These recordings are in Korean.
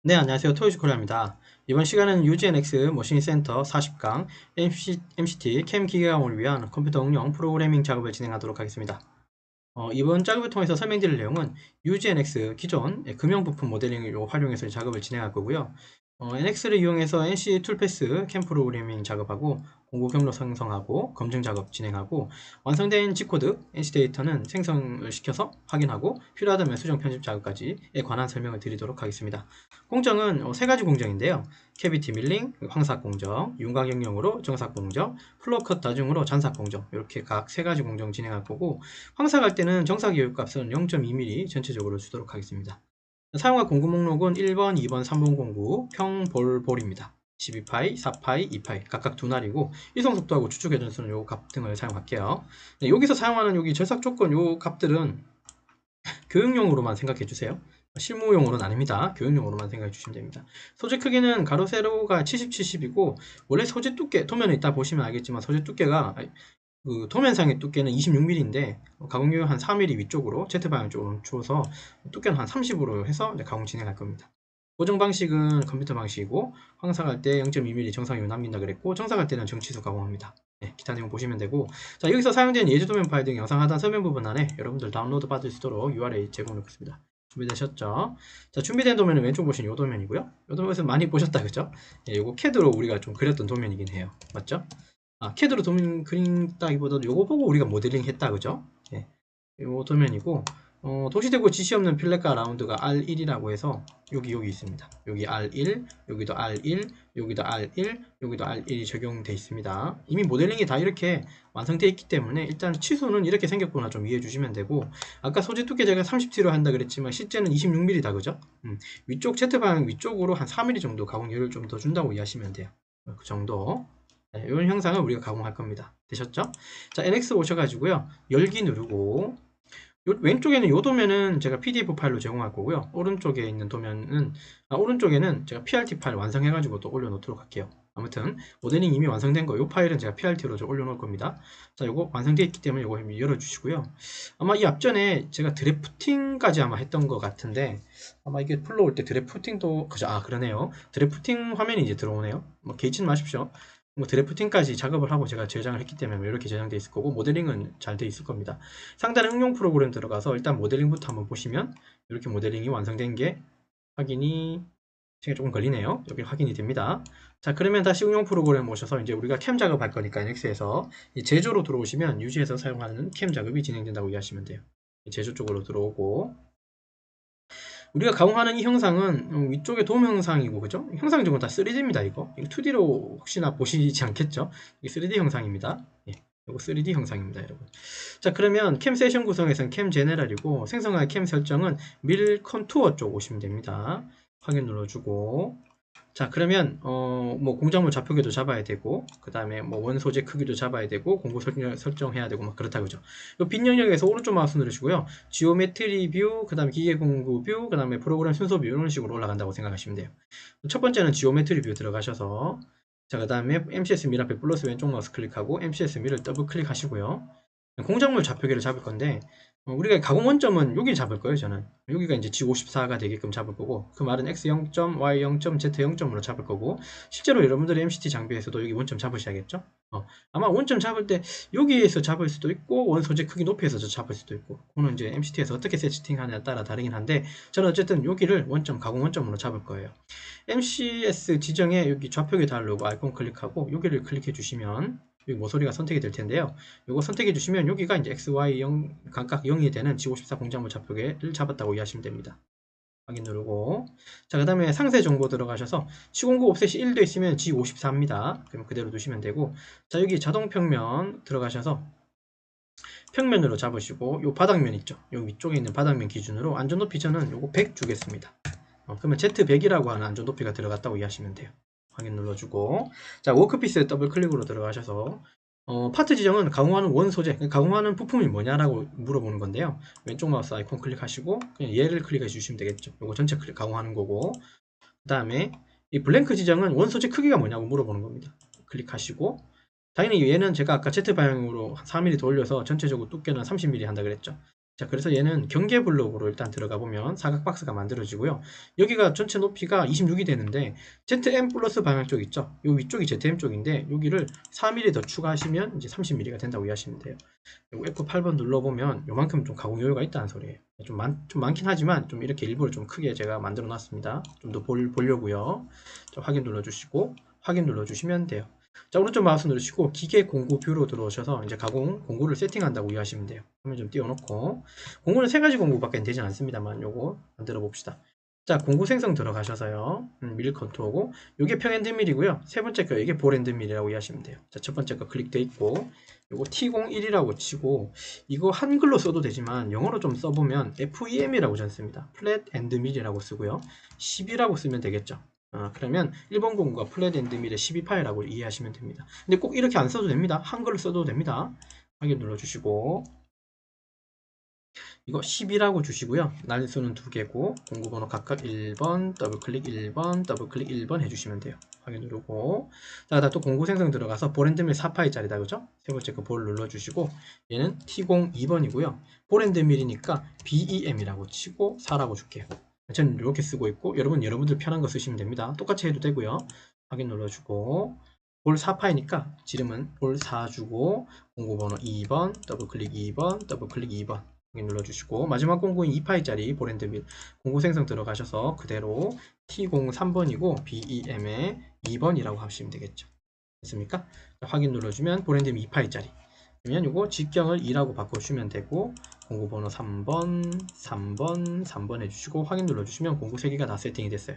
네, 안녕하세요. 토요시코리아입니다. 이번 시간은 UGNX 머신 센터 40강 MCT 캠 기계화을 위한 컴퓨터 응용 프로그래밍 작업을 진행하도록 하겠습니다. 이번 작업을 통해서 설명드릴 내용은 UGNX 기존 금형부품 모델링을 활용해서 작업을 진행할 거고요. NX를 이용해서 NC 툴패스 캠 프로그래밍 작업하고 공고 경로 생성하고 검증 작업 진행하고 완성된 G코드 NC 데이터는 생성을 시켜서 확인하고 필요하다면 수정 편집 작업까지에 관한 설명을 드리도록 하겠습니다. 공정은 세 가지 공정인데요. 캐비티 밀링, 황삭 공정, 윤곽 영역으로 정삭 공정, 플로어 컷 다중으로 잔삭 공정 이렇게 각 세 가지 공정 진행할 거고 황삭할 때는 정삭 여유값은 0.2mm 전체적으로 주도록 하겠습니다. 사용할 공구 목록은 1번, 2번, 3번 공구 평볼볼입니다. 12파이, 4파이, 2파이 각각 두 날이고 이송속도하고 추측 회전수는 요 값 등을 사용할게요. 네, 여기서 사용하는 여기 절삭 조건 요 값들은 교육용으로만 생각해 주세요. 실무용으로는 아닙니다. 교육용으로만 생각해 주시면 됩니다. 소재 크기는 가로 세로가 70, 70이고 원래 소재 두께 도면에 있다 보시면 알겠지만 소재 두께가 그 도면상의 두께는 26mm인데 가공유 한 4mm 위쪽으로 Z방향 쪽으로 주어서 두께는 한 30으로 해서 가공 진행할 겁니다. 고정 방식은 컴퓨터 방식이고 황삭할 때 0.2mm 정상유 남긴다 그랬고 정삭할 때는 정치수 가공합니다. 네, 기타 내용 보시면 되고 자 여기서 사용된 예제 도면 파일 등 영상 하단 설명 부분 안에 여러분들 다운로드 받을 수 있도록 URL 제공해 놓겠습니다. 준비되셨죠? 자 준비된 도면은 왼쪽 보시면 이 도면이고요. 이 도면에서 많이 보셨다 그죠? 예, 요거 CAD로 우리가 좀 그렸던 도면이긴 해요. 맞죠? CAD로 도면 그린다기보다도 요거 보고 우리가 모델링 했다 그죠? 예, 요 도면이고 도시되고 지시 없는 필렛과 라운드가 R1이라고 해서 여기 있습니다. 여기 R1, 여기도 R1, 여기도 R1, 여기도 R1이 적용되어 있습니다. 이미 모델링이 다 이렇게 완성되어 있기 때문에 일단 치수는 이렇게 생겼구나 좀 이해해 주시면 되고 아까 소재 두께 제가 30T로 한다 그랬지만 실제는 26mm다 그죠? 위쪽 Z방향 위쪽으로 한 4mm 정도 가공률을 좀 더 준다고 이해하시면 돼요. 그 정도. 네, 이런 형상을 우리가 가공할 겁니다. 되셨죠? 자, NX 오셔가지고요. 열기 누르고 왼쪽에는 요 도면은 제가 PDF 파일로 제공할 거고요. 오른쪽에 있는 도면은 오른쪽에는 제가 PRT 파일 완성해가지고 또 올려놓도록 할게요. 아무튼 모델링 이미 완성된 거 요 파일은 제가 PRT로 좀 올려놓을 겁니다. 자, 요거 완성되어 있기 때문에 요거 열어주시고요. 아마 이 앞전에 제가 드래프팅까지 아마 했던 것 같은데 아마 이게 불러올 때 드래프팅도 그죠? 그러네요. 드래프팅 화면이 이제 들어오네요. 뭐 개의치는 마십시오. 뭐 드래프팅까지 작업을 하고 제가 제작을 했기 때문에 뭐 이렇게 제작되어 있을 거고 모델링은 잘 되어 있을 겁니다. 상단 응용 프로그램 들어가서 일단 모델링부터 한번 보시면 이렇게 모델링이 완성된 게 확인이 시간이 조금 걸리네요. 여기 확인이 됩니다. 자 그러면 다시 응용 프로그램 오셔서 이제 우리가 캠 작업할 거니까 NX에서 제조로 들어오시면 유지에서 사용하는 캠 작업이 진행된다고 이해하시면 돼요. 제조 쪽으로 들어오고 우리가 가공하는 이 형상은 위쪽에 도형상이고 그죠? 형상적으로 다 3D입니다 이거 2D로 혹시나 보시지 않겠죠? 이게 3D 형상입니다. 예, 이거 3D 형상입니다 여러분. 자 그러면 캠 세션 구성에서는 캠 제네럴이고 생성할 캠 설정은 밀 컨투어 쪽 오시면 됩니다. 확인 눌러주고 자 그러면 뭐 공작물 좌표계도 잡아야 되고 그 다음에 뭐 원 소재 크기도 잡아야 되고 공구 설정해야 되고 막 그렇다 그죠. 빈 영역에서 오른쪽 마우스 누르시고요. 지오메트리 뷰, 그 다음에 기계 공구 뷰, 그 다음에 프로그램 순서 뷰 이런 식으로 올라간다고 생각하시면 돼요. 첫 번째는 지오메트리 뷰 들어가셔서 자 그 다음에 MCS 밀 앞에 플러스 왼쪽 마우스 클릭하고 MCS 밀을 더블 클릭하시고요. 공작물 좌표계를 잡을 건데 우리가 가공 원점은 여기 잡을 거예요 저는. 여기가 이제 G54가 되게끔 잡을 거고 그 말은 X 0점, Y 0점, Z 0점으로 잡을 거고 실제로 여러분들의 MCT 장비에서도 여기 원점 잡으셔야겠죠. 아마 원점 잡을 때 여기에서 잡을 수도 있고 원 소재 크기 높이에서 잡을 수도 있고 그거는 이제 MCT에서 어떻게 세팅하냐에 따라 다르긴 한데 저는 어쨌든 여기를 원점 가공 원점으로 잡을 거예요. MCS 지정에 여기 좌표계 달로고 아이콘 클릭하고 여기를 클릭해 주시면 여기 모서리가 선택이 될 텐데요. 이거 선택해 주시면 여기가 이제 X, Y 0 각각 0이 되는 G54 공작물 좌표계를 잡았다고 이해하시면 됩니다. 확인 누르고 자 그 다음에 상세 정보 들어가셔서 시공구 옵셋이 1 돼 있으면 G54입니다. 그럼 그대로 두시면 되고 자 여기 자동 평면 들어가셔서 평면으로 잡으시고 요 바닥면 있죠. 요 위쪽에 있는 바닥면 기준으로 안전 높이 저는 요거 100 주겠습니다. 그러면 Z100이라고 하는 안전 높이가 들어갔다고 이해하시면 돼요. 확인 눌러주고 자 워크피스 더블 클릭으로 들어가셔서 파트 지정은 가공하는 원 소재, 가공하는 부품이 뭐냐라고 물어보는 건데요. 왼쪽 마우스 아이콘 클릭하시고 그냥 얘를 클릭해 주시면 되겠죠. 이거 전체 클릭 가공하는 거고 그 다음에 이 블랭크 지정은 원 소재 크기가 뭐냐고 물어보는 겁니다. 클릭하시고 당연히 얘는 제가 아까 Z 방향으로 4mm 더 올려서 전체적으로 두께는 30mm 한다 그랬죠. 자, 그래서 얘는 경계 블록으로 일단 들어가 보면 사각 박스가 만들어지고요. 여기가 전체 높이가 26이 되는데 ZM 플러스 방향 쪽 있죠? 요 위쪽이 ZM 쪽인데 여기를 4mm 더 추가하시면 이제 30mm가 된다고 이해하시면 돼요. 그리고 F8번 눌러보면 요만큼 좀 가공 여유가 있다는 소리예요. 좀 많긴 하지만 좀 이렇게 일부러 좀 크게 제가 만들어 놨습니다. 좀 더 보려고요. 자, 확인 눌러주시고 확인 눌러주시면 돼요. 자, 오른쪽 마우스 누르시고 기계 공구 뷰로 들어오셔서 이제 가공 공구를 세팅한다고 이해하시면 돼요. 화면 좀 띄워놓고 공구는 세 가지 공구밖에 되지 않습니다만 요거 만들어 봅시다. 자, 공구 생성 들어가셔서요. 밀 컨트롤고 요게 평엔드밀이고요. 세 번째 거 이게 볼엔드밀이라고 이해하시면 돼요. 자, 첫 번째 거 클릭돼 있고 요거 T01이라고 치고 이거 한글로 써도 되지만 영어로 좀 써보면 FEM이라고 적습니다. 플랫 앤드 밀이라고 쓰고요. 10이라고 쓰면 되겠죠. 그러면 1번 공구가 플랫 앤드 밀의 12파이라고 이해하시면 됩니다. 근데 꼭 이렇게 안 써도 됩니다. 한글로 써도 됩니다. 확인 눌러주시고 이거 10이라고 주시고요. 날수는 2개고 공구번호 각각 1번, 더블클릭 1번, 더블클릭 1번 해주시면 돼요. 확인 누르고 자, 또 공구 생성 들어가서 볼엔드밀 4파이짜리다 그죠? 세 번째 거 볼 눌러주시고 얘는 T02번이고요. 볼엔드밀이니까 BEM이라고 치고 4라고 줄게요. 저는 이렇게 쓰고 있고 여러분들 편한 거 쓰시면 됩니다. 똑같이 해도 되고요. 확인 눌러주고 볼 4파이니까 지름은 볼 4 주고 공구번호 2번, 더블클릭 2번, 더블클릭 2번 눌러주시고 마지막 공구인 2파이짜리 볼엔드밀 공구 생성 들어가셔서 그대로 T03번이고 BEM의 2번이라고 하시면 되겠죠. 됐습니까? 확인 눌러주면 볼엔드밀 2파이짜리 그러면 이거 직경을 2라고 바꿔주시면 되고 공구번호 3번, 3번, 3번 해주시고 확인 눌러주시면 공구 3개가 다 세팅이 됐어요.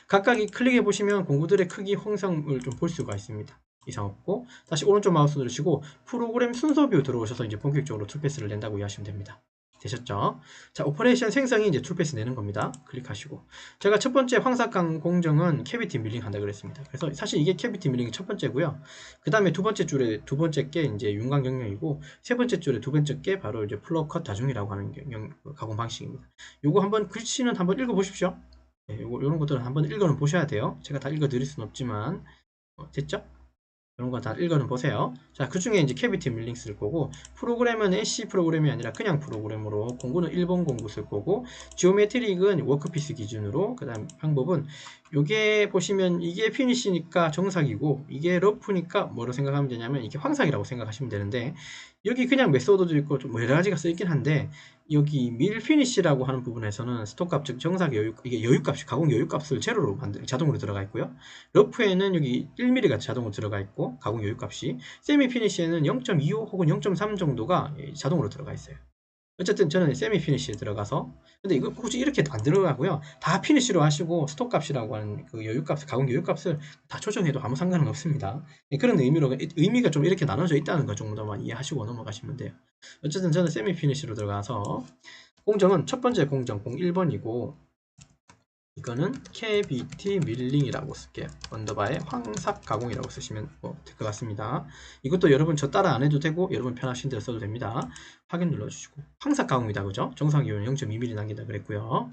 각각이 클릭해보시면 공구들의 크기 형성을 좀 볼 수가 있습니다. 이상 없고 다시 오른쪽 마우스 누르시고 프로그램 순서 뷰 들어오셔서 이제 본격적으로 툴패스를 낸다고 이해하시면 됩니다. 되셨죠? 자, 오퍼레이션 생성이 이제 툴패스 내는 겁니다. 클릭하시고. 제가 첫 번째 황삭강 공정은 캐비티 밀링 한다 그랬습니다. 그래서 사실 이게 캐비티 밀링이 첫 번째고요. 그 다음에 두 번째 줄에 두 번째 게 이제 윤곽 경영이고 세 번째 줄에 두 번째 게 바로 이제 플로우 컷 다중이라고 하는 가공 방식입니다. 요거 한번 글씨는 한번 읽어 보십시오. 네, 요런 것들은 한번 읽어는 보셔야 돼요. 제가 다 읽어 드릴 수는 없지만 됐죠? 이런 거 다 읽어는 보세요. 자, 그 중에 이제 캐비티 밀링 쓸 거고, 프로그램은 NC 프로그램이 아니라 그냥 프로그램으로, 공구는 1번 공구 쓸 거고, 지오메트릭은 워크피스 기준으로, 그 다음 방법은, 요게 보시면 이게 피니시니까 정삭이고, 이게 러프니까 뭐로 생각하면 되냐면, 이게 황삭이라고 생각하시면 되는데, 여기 그냥 메소드도 있고, 좀 여러 가지가 쓰이긴 한데, 여기 밀 피니시라고 하는 부분에서는 스톡값, 즉 정삭 이게 여유값이, 가공 여유값을 제로로 자동으로 들어가 있고요. 러프에는 여기 1mm가 자동으로 들어가 있고 가공 여유값이 세미 피니시에는 0.25 혹은 0.3 정도가 자동으로 들어가 있어요. 어쨌든 저는 세미 피니시에 들어가서 근데 이거 굳이 이렇게 안 들어가고요. 다 피니시로 하시고 스톡 값이라고 하는 그 여유값, 가공 여유값을 다 조정해도 아무 상관은 없습니다. 그런 의미가 좀 이렇게 나눠져 있다는 것 정도만 이해하시고 넘어가시면 돼요. 어쨌든 저는 세미 피니시로 들어가서 공정은 첫 번째 공정 01번이고 이거는 캐비티 밀링이라고 쓸게요. 언더바에 황삭 가공이라고 쓰시면 될 것 같습니다. 이것도 여러분 저 따라 안 해도 되고 여러분 편하신 대로 써도 됩니다. 확인 눌러주시고 황삭 가공이다 그죠? 정상 기호는 0.2mm 남긴다 그랬고요.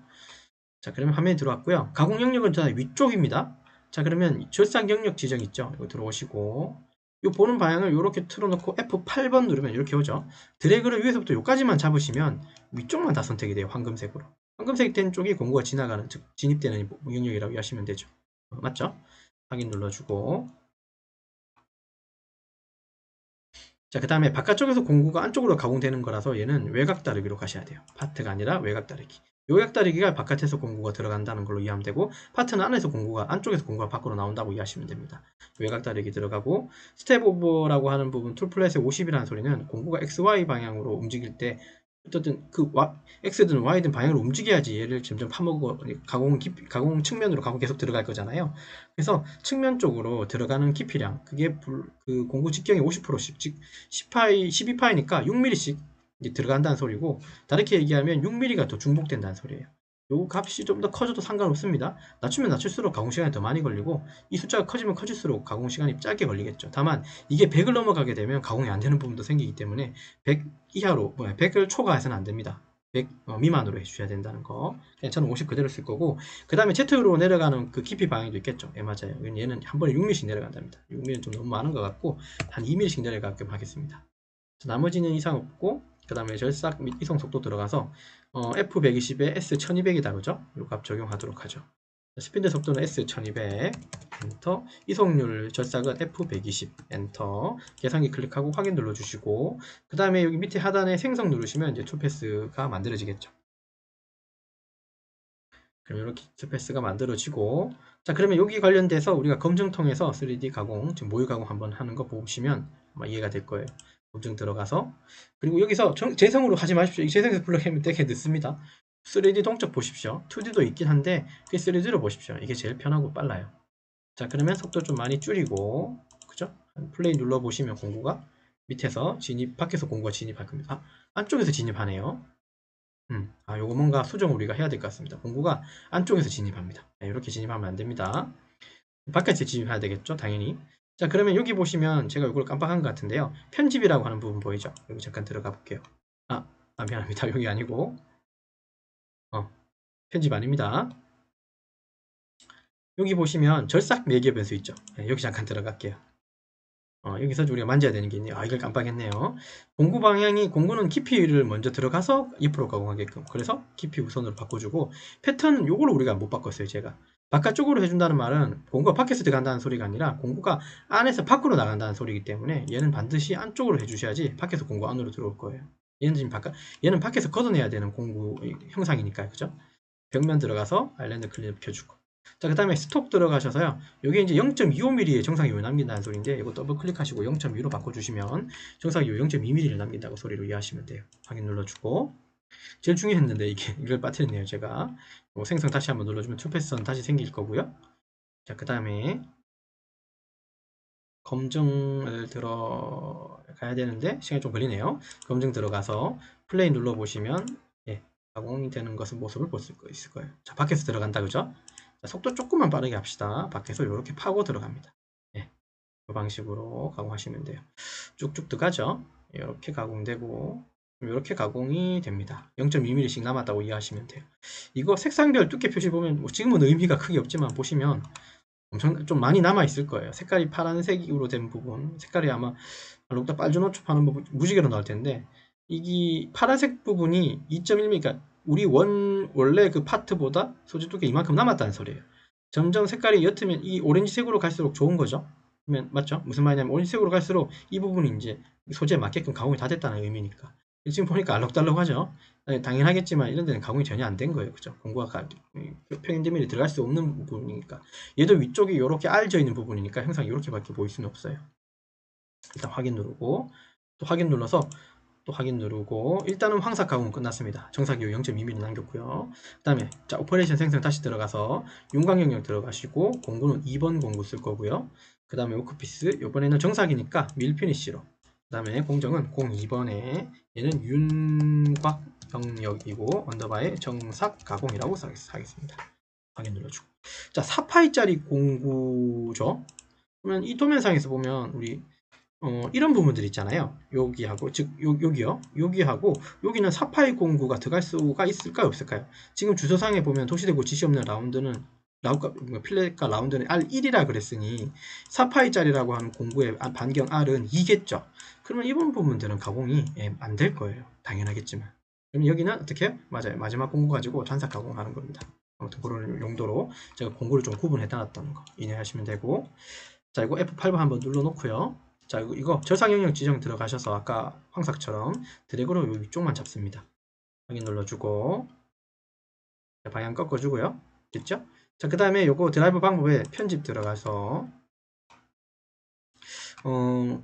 자, 그러면 화면에 들어왔고요. 가공 영역은 자 위쪽입니다. 자, 그러면 절삭 영역 지정 있죠? 이거 들어오시고 이 보는 방향을 이렇게 틀어놓고 F8번 누르면 이렇게 오죠. 드래그를 위에서부터 여기까지만 잡으시면 위쪽만 다 선택이 돼요. 황금색으로. 황금색 된 쪽이 공구가 지나가는, 즉 진입되는 영역이라고 하시면 되죠. 맞죠? 확인 눌러주고 자, 그 다음에 바깥쪽에서 공구가 안쪽으로 가공되는 거라서 얘는 외곽 다르기로 가셔야 돼요. 파트가 아니라 외곽 다르기. 외곽 다르기가 바깥에서 공구가 들어간다는 걸로 이해하면 되고 파트는 안쪽에서 공구가 밖으로 나온다고 이해하시면 됩니다. 외곽 다르기 들어가고 스텝 오버라고 하는 부분 툴플랫의 50이라는 소리는 공구가 XY 방향으로 움직일 때 어쨌든 X든 Y든 방향으로 움직여야지 얘를 점점 파먹어 가공 측면으로 가공 계속 들어갈 거잖아요. 그래서 측면 쪽으로 들어가는 깊이량 그게 그 공구 직경의 50%씩 즉 12파이니까 6mm씩 이제 들어간다는 소리고 다르게 얘기하면 6mm가 더 중복된다는 소리예요. 요 값이 좀 더 커져도 상관없습니다. 낮추면 낮출수록 가공 시간이 더 많이 걸리고 이 숫자가 커지면 커질수록 가공 시간이 짧게 걸리겠죠. 다만 이게 100을 넘어가게 되면 가공이 안 되는 부분도 생기기 때문에 100 이하로 100을 초과해서는 안 됩니다. 100 미만으로 해주셔야 된다는 거. 저는 50 그대로 쓸 거고 그 다음에 Z로 내려가는 그 깊이 방향도 있겠죠. 예, 맞아요. 얘는 한 번에 6mm씩 내려간답니다. 6mm는 좀 너무 많은 것 같고 한 2mm씩 내려가게끔 하겠습니다. 나머지는 이상 없고 그 그 다음에 절삭 및 이송 속도 들어가서 F120에 S1200이다 그죠? 요 값 적용하도록 하죠. 스피드 속도는 S1200 엔터, 이송률 절삭은 F120 엔터, 계산기 클릭하고 확인 눌러주시고, 그 다음에 여기 밑에 하단에 생성 누르시면 이제 투패스가 만들어지겠죠. 그럼 이렇게 투패스가 만들어지고, 자 그러면 여기 관련돼서 우리가 검증 통해서 3D 가공, 지금 모의 가공 한번 하는 거 보시면 아마 이해가 될 거예요. 검증 들어가서, 그리고 여기서 재성으로 하지 마십시오. 이 재성에서 블록하면 되게 늦습니다. 3D 동적 보십시오. 2D도 있긴 한데 그 3D로 보십시오. 이게 제일 편하고 빨라요. 자 그러면 속도 좀 많이 줄이고, 그죠? 플레이 눌러 보시면 공구가 밑에서 밖에서 공구가 진입할 겁니다. 안쪽에서 진입하네요. 요거 뭔가 수정을 우리가 해야 될 것 같습니다. 공구가 안쪽에서 진입합니다. 네, 이렇게 진입하면 안 됩니다. 바깥에 진입해야 되겠죠, 당연히. 자 그러면 여기 보시면 제가 이걸 깜빡한 것 같은데요, 편집이라고 하는 부분 보이죠? 여기 잠깐 들어가 볼게요. 미안합니다. 여기 아니고 편집 아닙니다. 여기 보시면 절삭 매개 변수 있죠? 네, 여기 잠깐 들어갈게요. 여기서 우리가 만져야 되는 게 있네요. 이걸 깜빡했네요. 공구 방향이, 공구는 깊이를 먼저 들어가서 옆으로 가공하게끔, 그래서 깊이 우선으로 바꿔주고, 패턴은 요거를 우리가 못 바꿨어요. 제가 바깥쪽으로 해준다는 말은 공구가 밖에서 들어간다는 소리가 아니라 공구가 안에서 밖으로 나간다는 소리이기 때문에 얘는 반드시 안쪽으로 해주셔야지 밖에서 공구 안으로 들어올 거예요. 얘는 지금 얘는 밖에서 걷어내야 되는 공구 형상이니까, 그죠? 벽면 들어가서 아일랜드 클립 켜주고, 자 그 다음에 스톡 들어가셔서요, 요게 이제 0.25mm의 정상이율 남긴다는 소리인데, 이거 더블 클릭하시고 0.2로 바꿔주시면 정상이율 0.2mm를 남긴다고 소리로 이해하시면 돼요. 확인 눌러주고, 제일 중요했는데 이걸 빠뜨렸네요 제가. 생성 다시 한번 눌러주면 투패스는 다시 생길 거고요. 자 그 다음에 검증을 들어가야 되는데 시간이 좀 걸리네요. 검증 들어가서 플레이 눌러보시면 가공이 되는 것은 모습을 볼 수 있을 거예요. 자 밖에서 들어간다 그죠? 자, 속도 조금만 빠르게 합시다. 밖에서 이렇게 파고 들어갑니다. 이 방식으로 가공하시면 돼요. 쭉쭉 들어가죠. 이렇게 가공되고 이렇게 가공이 됩니다. 0.2mm씩 남았다고 이해하시면 돼요. 이거 색상별 두께 표시 보면 지금은 의미가 크게 없지만 보시면 엄청 좀 많이 남아 있을 거예요. 색깔이 파란색으로 된 부분, 색깔이 아마 록다 빨주노초 하는 부분 무지개로 나올 텐데, 이게 파란색 부분이 2.1mm, 그러니까 우리 원래 그 파트보다 소재 두께 이만큼 남았다는 소리예요. 점점 색깔이 옅으면 이 오렌지색으로 갈수록 좋은 거죠. 그러면 맞죠? 무슨 말이냐면 오렌지색으로 갈수록 이 부분이 이제 소재에 맞게끔 가공이 다 됐다는 의미니까. 지금 보니까 알록달록하죠. 당연하겠지만 이런 데는 가공이 전혀 안 된 거예요. 그죠? 공구가 평행대면에 들어갈 수 없는 부분이니까. 얘도 위쪽이 이렇게 알져 있는 부분이니까 항상 이렇게밖에 보일 수는 없어요. 일단 확인 누르고, 또 확인 눌러서 또 확인 누르고, 일단은 황삭 가공은 끝났습니다. 정삭이율 0.2mm 남겼고요. 그 다음에 자 오퍼레이션 생성 다시 들어가서 윤곽 영역 들어가시고, 공구는 2번 공구 쓸 거고요. 그 다음에 워크피스, 이번에는 정삭이니까 밀피니쉬로, 그 다음에 공정은 02번에 얘는 윤곽 영역이고 언더바에 정삭 가공이라고 하겠습니다. 확인 눌러주고, 자 4파이짜리 공구죠. 그러면 이 도면상에서 보면 우리 이런 부분들 있잖아요. 여기하고, 즉 여기요, 여기하고 여기는 4파이 공구가 들어갈 수가 있을까요, 없을까요? 지금 주소상에 보면 도시되고 지시 없는 라운드는 필렛과 라운드는 R1이라 그랬으니 4파이짜리라고 하는 공구의 반경 R은 2겠죠. 그러면 이번 부분들은 가공이 안 될 거예요. 당연하겠지만. 그럼 여기는 어떻게 해요? 맞아요. 마지막 공구 가지고 잔삭 가공하는 겁니다. 아무튼 그런 용도로 제가 공구를 좀 구분해 놨다는 거 이해하시면 되고, 자 이거 F8번 한번 눌러 놓고요. 자 이거 절삭 영역 지정 들어가셔서 아까 황삭처럼 드래그로 여기 쪽만 잡습니다. 확인 눌러주고, 방향 꺾어주고요. 됐죠? 자 그 다음에 요거 드라이브 방법에 편집 들어가서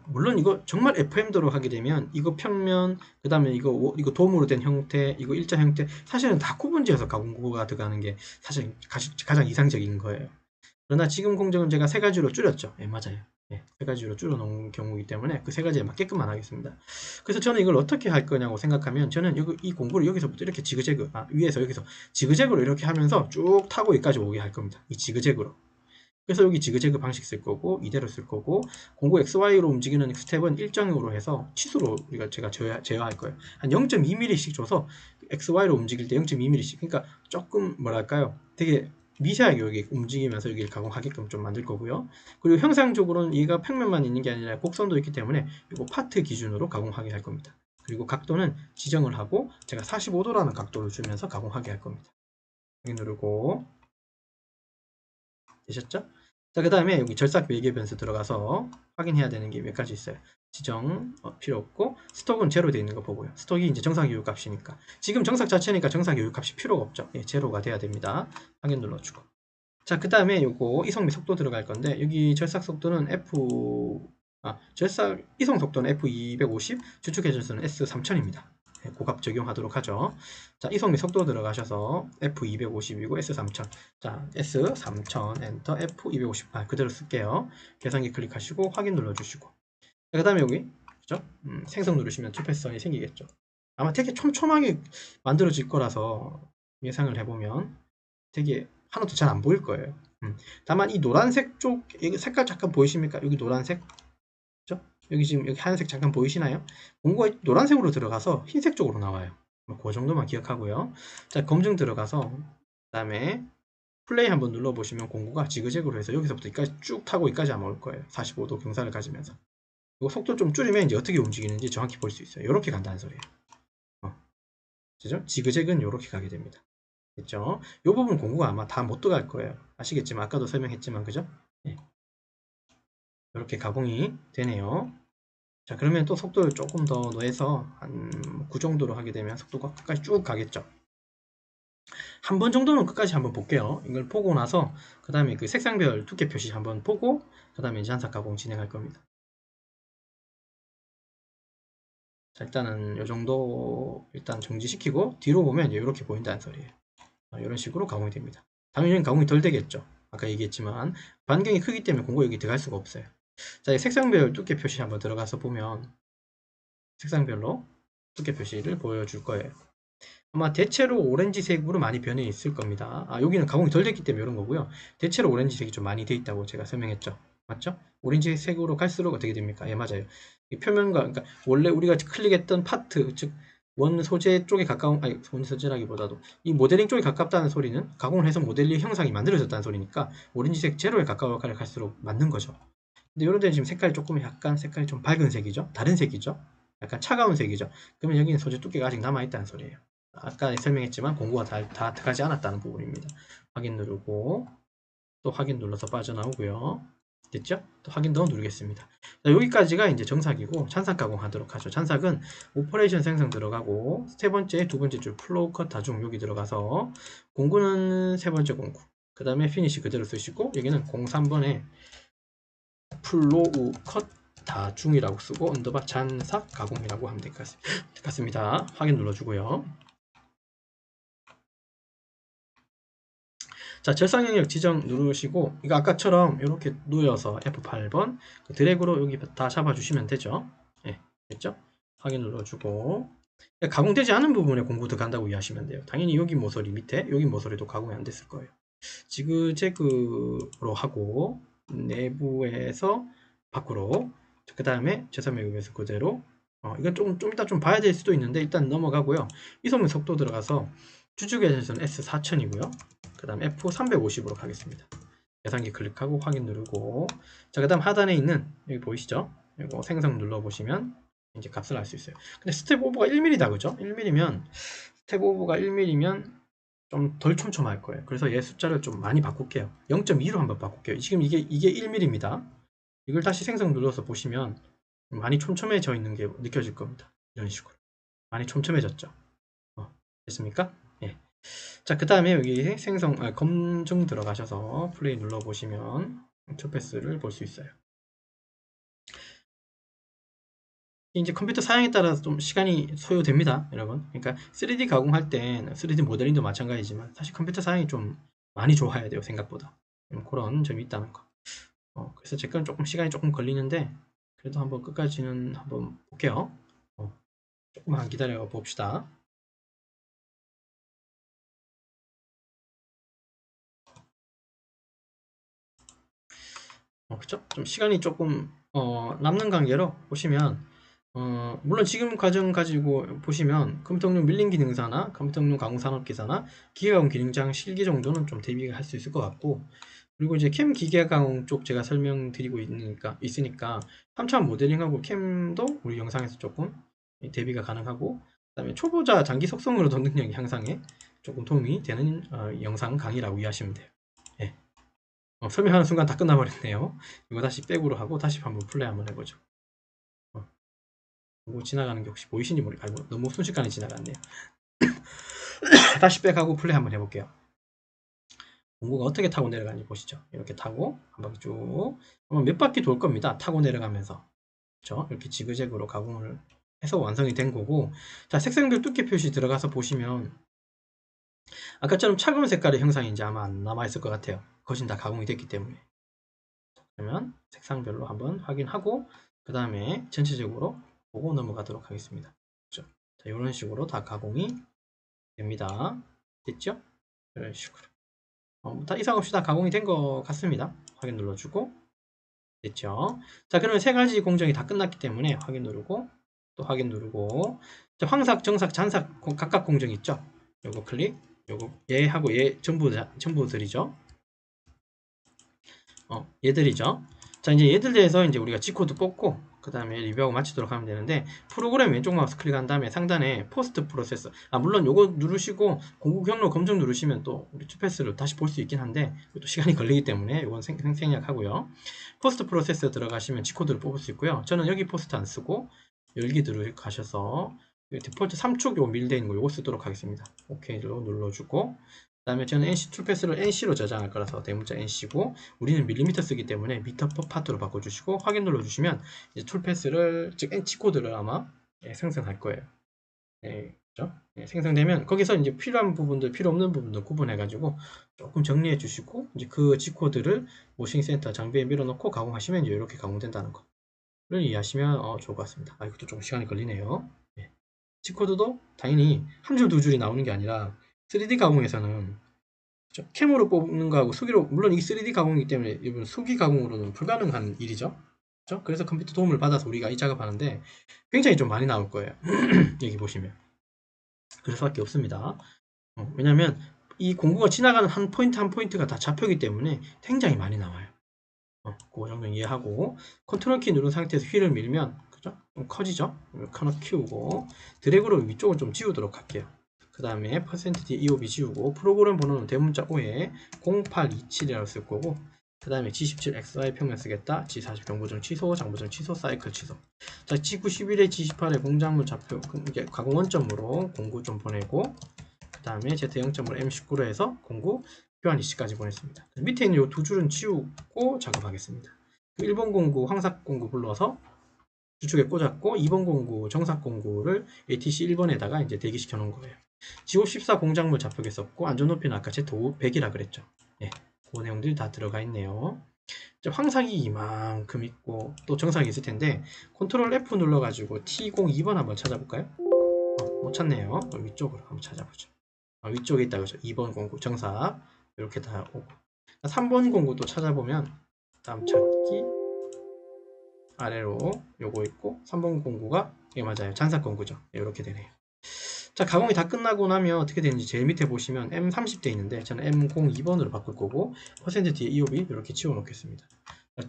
물론 이거 정말 FM대로 하게 되면 이거 평면, 그 다음에 이거 돔으로 된 형태, 이거 일자 형태, 사실은 다 구분지어서 가공구가 들어가는 게 사실 가장 이상적인 거예요. 그러나 지금 공정은 제가 3가지로 줄였죠. 맞아요. 3가지로 줄여놓은 경우이기 때문에 그 3가지에 맞게끔만 하겠습니다. 그래서 저는 이걸 어떻게 할 거냐고 생각하면, 저는 이 공구를 여기서부터 이렇게 지그재그, 위에서 여기서 지그재그로 이렇게 하면서 쭉 타고 여기까지 오게 할 겁니다. 이 지그재그로. 그래서 여기 지그재그 방식 쓸 거고, 이대로 쓸 거고, 공구 XY로 움직이는 스텝은 일정으로 해서 치수로 제가 제어할 거예요. 한 0.2mm씩 줘서 XY로 움직일 때 0.2mm씩, 그러니까 조금 뭐랄까요, 되게 미세하게 여기 움직이면서 여기를 가공하게끔 좀 만들 거고요. 그리고 형상적으로는 얘가 평면만 있는 게 아니라 곡선도 있기 때문에 이거 파트 기준으로 가공하게 할 겁니다. 그리고 각도는 지정을 하고 제가 45도라는 각도를 주면서 가공하게 할 겁니다. 여기 누르고 되셨죠? 자, 그 다음에 여기 절삭 매개 변수 들어가서 확인해야 되는 게 몇 가지 있어요. 지정 필요 없고 스톡은 제로 되어 있는 거 보고요. 스톡이 이제 정삭 요율 값이니까 지금 정삭 자체니까 정삭 요율 값이 필요가 없죠. 예, 제로가 돼야 됩니다. 확인 눌러주고 자, 그 다음에 요거 이송 및 속도 들어갈 건데 여기 절삭 속도는 절삭 이송 속도는 F250, 주축 회전수는 S3000입니다. 고값 적용하도록 하죠. 자, 이송 및 속도 들어가셔서 F250이고 S3000. 자, S3000 엔터 F250. 그대로 쓸게요. 계산기 클릭하시고 확인 눌러주시고. 그 다음에 여기 그죠? 생성 누르시면 투패선이 생기겠죠. 아마 되게 촘촘하게 만들어질 거라서 예상을 해보면 되게 하나도 잘 안 보일 거예요. 다만 이 노란색 쪽 여기 색깔 잠깐 보이십니까? 여기 노란색 그죠? 여기 지금 여기 하얀색 잠깐 보이시나요? 공구가 노란색으로 들어가서 흰색 쪽으로 나와요. 그 정도만 기억하고요. 자, 검증 들어가서 그 다음에 플레이 한번 눌러보시면 공구가 지그재그로 해서 여기서부터 여기까지 쭉 타고 여기까지 아마 올 거예요. 45도 경사를 가지면서. 이거 속도 좀 줄이면 이제 어떻게 움직이는지 정확히 볼 수 있어요. 이렇게 간다는 소리예요. 그죠? 지그재그는 이렇게 가게 됩니다. 됐죠? 이 부분 공구가 아마 다 못 들어갈 거예요. 아시겠지만 아까도 설명했지만 그죠? 네. 이렇게 가공이 되네요. 자, 그러면 또 속도를 조금 더 넣어서 한 9 정도로 하게 되면 속도가 끝까지 쭉 가겠죠. 한 번 정도는 끝까지 한번 볼게요. 이걸 보고 나서 그 다음에 그 색상별 두께 표시 한번 보고 그 다음에 이제 한삭 가공 진행할 겁니다. 자, 일단은 이 정도 일단 정지시키고 뒤로 보면 이렇게 보인다는 소리예요. 이런 식으로 가공이 됩니다. 당연히 가공이 덜 되겠죠. 아까 얘기했지만 반경이 크기 때문에 공구 여기 들어갈 수가 없어요. 자, 이 색상별 두께 표시 한번 들어가서 보면 색상별로 두께 표시를 보여줄 거예요. 아마 대체로 오렌지색으로 많이 변해 있을 겁니다. 여기는 가공이 덜 됐기 때문에 이런 거고요. 대체로 오렌지색이 좀 많이 돼 있다고 제가 설명했죠. 맞죠? 오렌지색으로 갈수록 어떻게 됩니까? 예, 맞아요. 이 표면과, 그러니까 원래 우리가 클릭했던 파트, 즉 원 소재 쪽에 가까운, 원 소재라기보다도 이 모델링 쪽에 가깝다는 소리는 가공을 해서 모델링 형상이 만들어졌다는 소리니까 오렌지색 제로에 가까워 갈수록 맞는 거죠. 근데 이런 데는 지금 색깔이 조금 약간 색깔이 좀 밝은 색이죠. 다른 색이죠. 약간 차가운 색이죠. 그러면 여기는 소재 두께가 아직 남아있다는 소리예요. 아까 설명했지만 공구가 다 들어가지 않았다는 부분입니다. 확인 누르고 또 확인 눌러서 빠져나오고요. 됐죠? 또 확인 더 누르겠습니다. 자, 여기까지가 이제 정삭이고 찬삭 가공하도록 하죠. 찬삭은 오퍼레이션 생성 들어가고 세 번째, 두 번째 줄 플로우 컷 다중 여기 들어가서 공구는 세 번째 공구. 그 다음에 피니시 그대로 쓰시고 여기는 03번에 플로우 컷 다중이라고 쓰고 언더바 찬삭 가공이라고 하면 될 것 같습니다. 확인 눌러주고요. 자, 절삭 영역 지정 누르시고 이거 아까처럼 이렇게 누워서 F8번 드래그로 여기 다 잡아주시면 되죠. 예, 됐죠? 확인 눌러주고 가공되지 않은 부분에 공구 들어간다고 이해하시면 돼요. 당연히 여기 모서리 밑에 여기 모서리도 가공이 안 됐을 거예요. 지그재그로 하고 내부에서 밖으로 그 다음에 제삼매급에서 그대로 이건 좀 이따 좀 봐야 될 수도 있는데 일단 넘어가고요. 이소문 속도 들어가서 주축에서는 S4000이고요. 그 다음 F350으로 가겠습니다. 계산기 클릭하고 확인 누르고 자, 그 다음 하단에 있는 여기 보이시죠? 이거 생성 눌러보시면 이제 값을 알 수 있어요. 근데 스텝 오버가 1mm다 그죠? 1mm면 스텝 오버가 1mm면 좀 덜 촘촘할 거예요. 그래서 얘 숫자를 좀 많이 바꿀게요. 0.2로 한번 바꿀게요. 지금 이게 1mm입니다. 이걸 다시 생성 눌러서 보시면 많이 촘촘해져 있는 게 느껴질 겁니다. 이런 식으로 많이 촘촘해졌죠. 됐습니까? 예. 자, 그 다음에 여기 검증 들어가셔서 플레이 눌러보시면 인터페이스를 볼 수 있어요. 이제 컴퓨터 사양에 따라서 좀 시간이 소요됩니다, 여러분. 그러니까 3D 가공할 땐 3D 모델링도 마찬가지지만 사실 컴퓨터 사양이 좀 많이 좋아야 돼요, 생각보다. 그런 점이 있다는 거. 그래서 제 건 조금 시간이 조금 걸리는데 그래도 한번 끝까지는 한번 볼게요. 조금만 기다려 봅시다. 그쵸? 좀 시간이 조금 남는 관계로 보시면 물론 지금 과정 가지고 보시면 컴퓨터용 밀링 기능사나 컴퓨터용 가공산업기사나 기계가공 기능장 실기 정도는 좀 대비할 수 있을 것 같고 그리고 이제 캠 기계가공 쪽 제가 설명드리고 있으니까 3차원 모델링하고 캠도 우리 영상에서 조금 대비가 가능하고, 그다음에 초보자 장기 속성으로 도 능력 향상에 조금 도움이 되는 영상 강의라고 이해하시면 돼요. 예. 설명하는 순간 다 끝나버렸네요. 이거 다시 백으로 하고 다시 한번 플레이 한번 해보죠. 뭐 지나가는 게 혹시 보이시는지 모르겠어요. 너무 순식간에 지나갔네요. 다시 백하고 플레이 한번 해볼게요. 공구가 어떻게 타고 내려가는지 보시죠. 이렇게 타고 한 바퀴 쭉 몇 바퀴 돌 겁니다. 타고 내려가면서. 그렇죠? 이렇게 지그재그로 가공을 해서 완성이 된 거고, 자, 색상별 두께 표시 들어가서 보시면 아까처럼 차가운 색깔의 형상이 이제 아마 안 남아있을 것 같아요. 거진 다 가공이 됐기 때문에. 그러면 색상별로 한번 확인하고 그 다음에 전체적으로 보고 넘어가도록 하겠습니다. 그렇죠? 자, 이런 식으로 다 가공이 됩니다. 됐죠? 이런 식으로. 다 이상 없이 다 가공이 된 것 같습니다. 확인 눌러주고. 됐죠? 자, 그러면 세 가지 공정이 다 끝났기 때문에 확인 누르고 또 확인 누르고, 자, 황삭, 정삭, 잔삭 각각 공정 있죠? 요거 클릭, 요거 얘하고 얘 전부들이죠. 얘들이죠. 자, 이제 얘들 대해서 이제 우리가 G코드 뽑고 그 다음에 리뷰하고 마치도록 하면 되는데, 프로그램 왼쪽 마우스 클릭한 다음에 상단에 포스트 프로세서, 물론 요거 누르시고 공구 경로 검증 누르시면 또 우리 투패스를 다시 볼 수 있긴 한데 또 시간이 걸리기 때문에 요건 생략하고요. 포스트 프로세서 들어가시면 G코드를 뽑을 수 있고요. 저는 여기 포스트 안 쓰고 열기 들어가셔서 디폴트 3촉 요 밀되어 있는 거 요거 쓰도록 하겠습니다. 오케이로 눌러주고, 그 다음에 저는 NC 툴패스를 NC로 저장할 거라서 대문자 NC고, 우리는 밀리미터 쓰기 때문에 미터 퍼 파트로 바꿔주시고 확인 눌러주시면 이제 툴패스를, 즉 NC 코드를 아마 생성할 거예요. 그렇죠? 생성되면 거기서 이제 필요한 부분들, 필요 없는 부분들 구분해가지고 조금 정리해 주시고, 이제 그 G코드를 모싱 센터 장비에 밀어넣고 가공하시면 이제 이렇게 가공된다는 거를 이해하시면 좋을 것 같습니다. 이것도 좀 시간이 걸리네요. G코드도 당연히 한 줄 두 줄이 나오는 게 아니라 3D 가공에서는 캠으로 뽑는 거하고 수기로, 물론 이게 3D 가공이기 때문에 이번 수기 가공으로는 불가능한 일이죠. 그렇죠? 그래서 컴퓨터 도움을 받아서 우리가 이 작업하는데 굉장히 좀 많이 나올 거예요. 여기 보시면 그럴 수밖에 없습니다. 왜냐면 이 공구가 지나가는 한 포인트 한 포인트가 다 좌표이기 때문에 굉장히 많이 나와요. 그 정도 이해하고, 컨트롤 키 누른 상태에서 휠을 밀면 그죠? 좀 커지죠? 하나 키우고 드래그로 위쪽을 좀 지우도록 할게요. 그 다음에 %d EOB 지우고, 프로그램 번호는 대문자 5에 0827이라고 쓸 거고, 그 다음에 G17 XY 평면 쓰겠다. G40 경보정 취소, 장보정 취소, 사이클 취소. 자, G91에 G18에 공작물 좌표, 이게 가공 원점으로 공구 좀 보내고, 그 다음에 Z0.5 M19로 해서 공구 교환 이시까지 보냈습니다. 밑에 있는 이 두 줄은 지우고 작업하겠습니다. 1번 공구 황삭 공구 불러서 주축에 꽂았고, 2번 공구 정삭 공구를 ATC 1번에다가 이제 대기시켜 놓은 거예요. G54 공작물 좌표에 썼고, 안전 높이는 아까 Z100이라 그랬죠. 그 내용들이 다 들어가 있네요. 황삭이 이만큼 있고 또 정삭이 있을 텐데, 컨트롤 F 눌러가지고 T02번 한번 찾아볼까요? 못 찾네요. 위쪽으로 한번 찾아보죠. 위쪽에 있다 그죠? 2번 공구 정삭 이렇게 다 오고, 3번 공구도 찾아보면 다음 찾기 아래로 요거 있고, 3번 공구가 맞아요. 잔삭 공구죠. 이렇게 되네요. 자, 가공이 다 끝나고 나면 어떻게 되는지 제일 밑에 보시면 M30 돼 있는데 저는 M02번으로 바꿀 거고, %뒤에 EOB 이렇게 치워 놓겠습니다.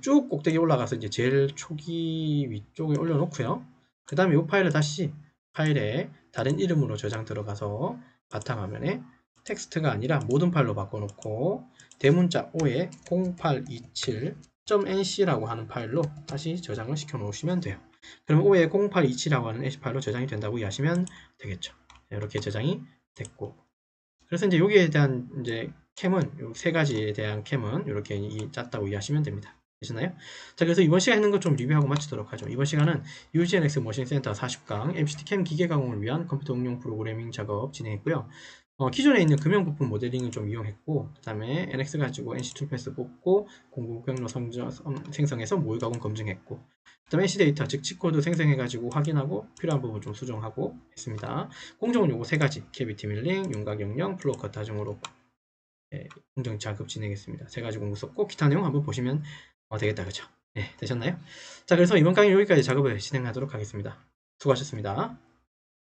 쭉 꼭대기 올라가서 이제 제일 초기 위쪽에 올려 놓고요. 그 다음에 이 파일을 다시 파일에 다른 이름으로 저장 들어가서 바탕화면에 텍스트가 아니라 모든 파일로 바꿔놓고 대문자 5에 0827.nc라고 하는 파일로 다시 저장을 시켜 놓으시면 돼요. 그럼 5에 0827이라고 하는 NC 파일로 저장이 된다고 이해하시면 되겠죠. 이렇게 저장이 됐고, 그래서 이제 여기에 대한 이제 캠은, 요 세 가지에 대한 캠은 이렇게 짰다고 이해하시면 됩니다. 되시나요? 자, 그래서 이번 시간 했는 것 좀 리뷰하고 마치도록 하죠. 이번 시간은 UGNX 머신센터 40강 MCT 캠 기계 가공을 위한 컴퓨터 응용 프로그래밍 작업 진행했고요. 기존에 있는 금형 부품 모델링을 좀 이용했고, 그 다음에 NX 가지고 NC 툴패스 뽑고 공구 경로 생성해서 모의 가공 검증했고, 그 다음에 NC 데이터 즉 G코드 생성해가지고 확인하고 필요한 부분 좀 수정하고 했습니다. 공정은 요거 세 가지, 캐비티 밀링, 윤곽 영영, 플로우 컷 다중으로 공정 작업 진행했습니다. 세 가지 공구 썼고, 기타 내용 한번 보시면 되겠다, 그죠? 되셨나요? 자, 그래서 이번 강의 여기까지 작업을 진행하도록 하겠습니다. 수고하셨습니다.